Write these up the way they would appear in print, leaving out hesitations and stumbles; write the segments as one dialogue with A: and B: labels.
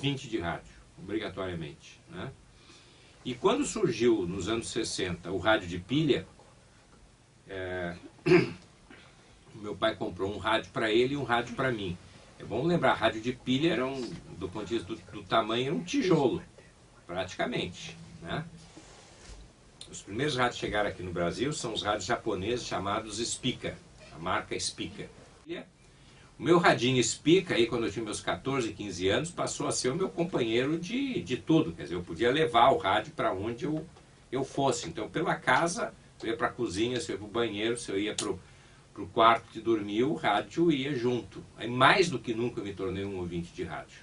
A: ouvinte de rádio, obrigatoriamente, né? E quando surgiu, nos anos 60, o rádio de pilha, meu pai comprou um rádio para ele e um rádio para mim. É bom lembrar, rádio de pilha era do ponto de vista do tamanho, era um tijolo, praticamente, né? Os primeiros rádios que chegaram aqui no Brasil são os rádios japoneses chamados Spica, a marca Spica. O meu radinho Spica, aí, quando eu tinha meus 14, 15 anos, passou a ser o meu companheiro de tudo. Quer dizer, eu podia levar o rádio para onde eu fosse. Então, pela casa, eu ia para a cozinha, se eu ia para o banheiro, se eu ia para o quarto de dormir, o rádio ia junto. Aí, mais do que nunca, eu me tornei um ouvinte de rádio.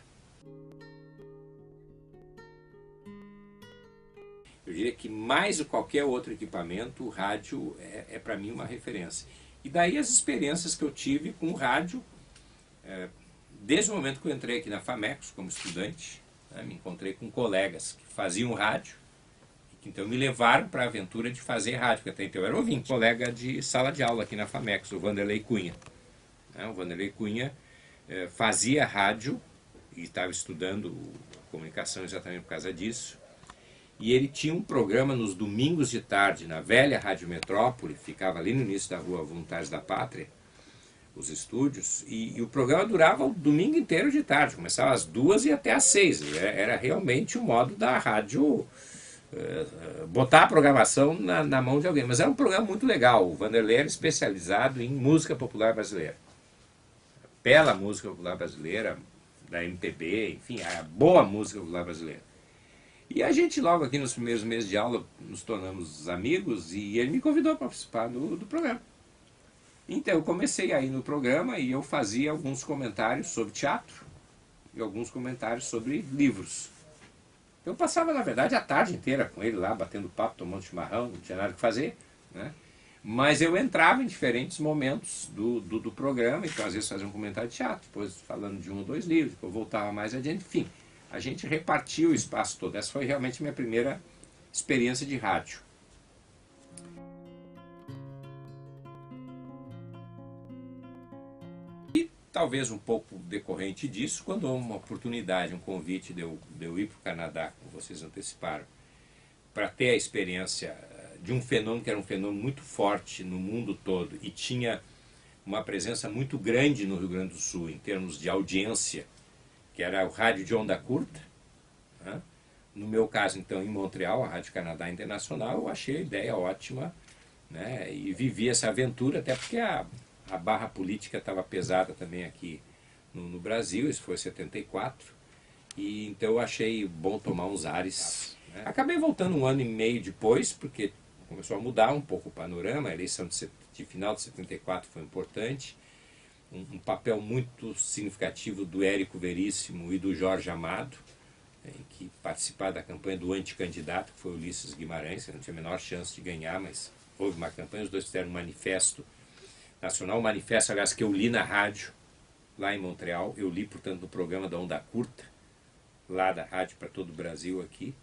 A: Eu diria que mais do que qualquer outro equipamento, o rádio é para mim uma referência. E daí as experiências que eu tive com o rádio, desde o momento que eu entrei aqui na FAMECOS como estudante, né, me encontrei com colegas que faziam rádio, que então me levaram para a aventura de fazer rádio, porque até então eu era ouvinte. Colega de sala de aula aqui na FAMECOS, o Vanderlei Cunha. O Vanderlei Cunha fazia rádio e estava estudando comunicação exatamente por causa disso. E ele tinha um programa nos domingos de tarde, na velha Rádio Metrópole, ficava ali no início da rua Voluntários da Pátria, os estúdios, e o programa durava o domingo inteiro de tarde, começava às 2 e até às 6. Era realmente o modo da rádio botar a programação na mão de alguém. Mas era um programa muito legal. O Vanderlei era especializado em música popular brasileira. Pela música popular brasileira, da MPB, enfim, a boa música popular brasileira. E a gente logo aqui nos primeiros meses de aula nos tornamos amigos e ele me convidou para participar do programa. Então eu comecei a ir no programa e eu fazia alguns comentários sobre teatro e alguns comentários sobre livros. Eu passava, na verdade, a tarde inteira com ele lá, batendo papo, tomando chimarrão, não tinha nada que fazer, né? Mas eu entrava em diferentes momentos do programa, então às vezes fazia um comentário de teatro, depois falando de 1 ou 2 livros, depois eu voltava mais adiante, enfim. A gente repartiu o espaço todo. Essa foi realmente minha primeira experiência de rádio. E talvez um pouco decorrente disso, quando houve uma oportunidade, um convite de eu ir para o Canadá, como vocês anteciparam, para ter a experiência de um fenômeno que era um fenômeno muito forte no mundo todo e tinha uma presença muito grande no Rio Grande do Sul em termos de audiência, que era o rádio de onda curta, né? No meu caso, então, em Montreal, a Rádio Canadá Internacional, eu achei a ideia ótima, né? E vivi essa aventura, até porque a barra política estava pesada também aqui no Brasil, isso foi em 74, e então eu achei bom tomar uns ares, né? Acabei voltando 1 ano e meio depois, porque começou a mudar um pouco o panorama, a eleição de final de 74 foi importante, um papel muito significativo do Érico Veríssimo e do Jorge Amado, em que participaram da campanha do anticandidato, que foi o Ulisses Guimarães, que não tinha a menor chance de ganhar, mas houve uma campanha, os dois fizeram um manifesto nacional, um manifesto, aliás, que eu li na rádio, lá em Montreal, eu li, portanto, no programa da Onda Curta, lá da rádio para todo o Brasil aqui.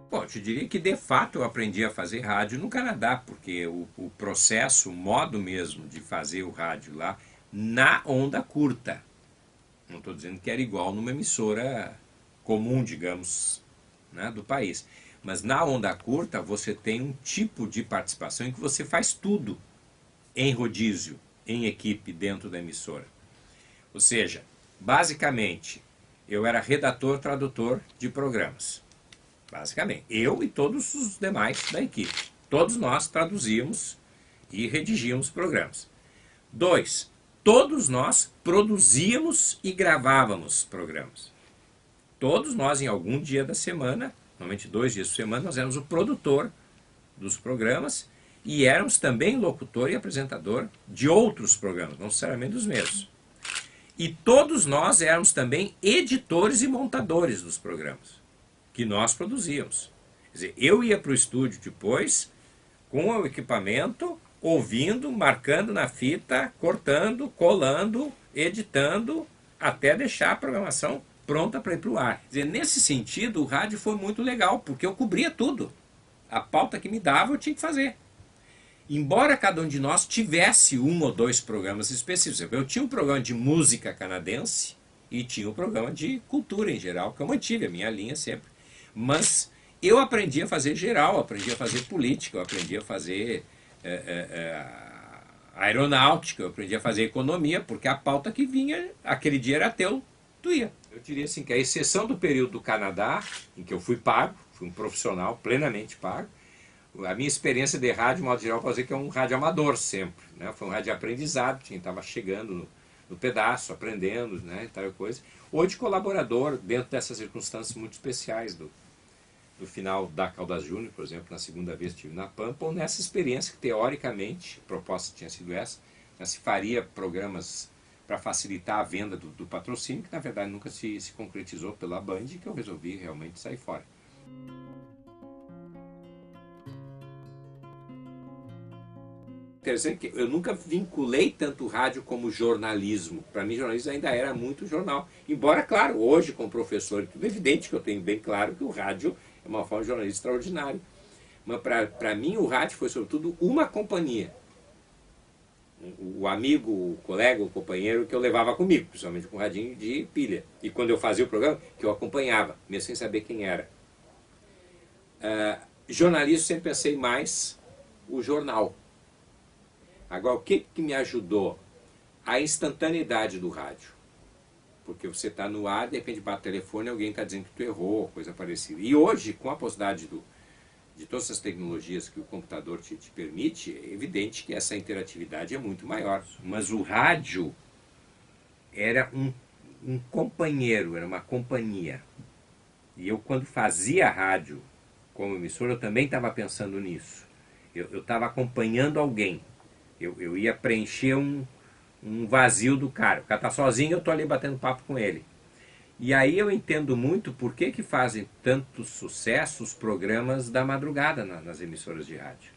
A: Bom, eu te diria que de fato eu aprendi a fazer rádio no Canadá, porque o processo, o modo mesmo de fazer o rádio lá, na onda curta, não estou dizendo que era igual numa emissora comum, digamos, né, do país, mas na onda curta você tem um tipo de participação em que você faz tudo em rodízio, em equipe dentro da emissora. Ou seja, basicamente, eu era redator, tradutor de programas. Basicamente, eu e todos os demais da equipe. Todos nós traduzíamos e redigíamos programas. 2, todos nós produzíamos e gravávamos programas. Todos nós, em algum dia da semana, normalmente 2 dias por semana, nós éramos o produtor dos programas e éramos também locutor e apresentador de outros programas, não necessariamente dos mesmos. E todos nós éramos também editores e montadores dos programas que nós produzíamos. Quer dizer, eu ia para o estúdio depois, com o equipamento, ouvindo, marcando na fita, cortando, colando, editando, até deixar a programação pronta para ir para o ar. Quer dizer, nesse sentido, o rádio foi muito legal, porque eu cobria tudo. A pauta que me dava eu tinha que fazer. embora cada um de nós tivesse um ou dois programas específicos. Eu tinha um programa de música canadense e tinha um programa de cultura em geral, que eu mantive a minha linha sempre. Mas eu aprendi a fazer geral, aprendi a fazer política, eu aprendi a fazer aeronáutica, eu aprendi a fazer economia, porque a pauta que vinha, aquele dia era teu, tu ia. Eu diria assim que a exceção do período do Canadá, em que eu fui pago, fui um profissional plenamente pago, a minha experiência de rádio, de modo geral, pode dizer que é um rádio amador sempre, né? Foi um rádio de aprendizado, estava chegando no pedaço, aprendendo, né, e tal coisa. Ou de colaborador, dentro dessas circunstâncias muito especiais do final da Caldas Júnior, por exemplo, na segunda vez que estive na Pampa, ou nessa experiência que, teoricamente, a proposta tinha sido essa, né, se faria programas para facilitar a venda do patrocínio, que na verdade nunca se concretizou pela Band, que eu resolvi realmente sair fora. Interessante que eu nunca vinculei tanto o rádio como o jornalismo. Para mim, jornalismo ainda era muito jornal. Embora, claro, hoje, como professor, é evidente que eu tenho bem claro que o rádio é uma forma de jornalismo extraordinária. Mas para mim, o rádio foi, sobretudo, uma companhia. O amigo, o colega, o companheiro que eu levava comigo, principalmente com o radinho de pilha. E quando eu fazia o programa, que eu acompanhava, mesmo sem saber quem era. Jornalismo, sempre pensei mais o jornal. Agora, o que me ajudou? A instantaneidade do rádio. Porque você está no ar, de repente bate o telefone e alguém está dizendo que tu errou, coisa parecida. E hoje, com a possibilidade de todas essas tecnologias que o computador te permite, é evidente que essa interatividade é muito maior. Mas o rádio era um companheiro, era uma companhia. E eu, quando fazia rádio como emissora, eu também estava pensando nisso. Eu estava acompanhando alguém. Eu ia preencher um vazio do cara. O cara está sozinho, eu estou ali batendo papo com ele. E aí eu entendo muito por que fazem tanto sucesso os programas da madrugada nas emissoras de rádio.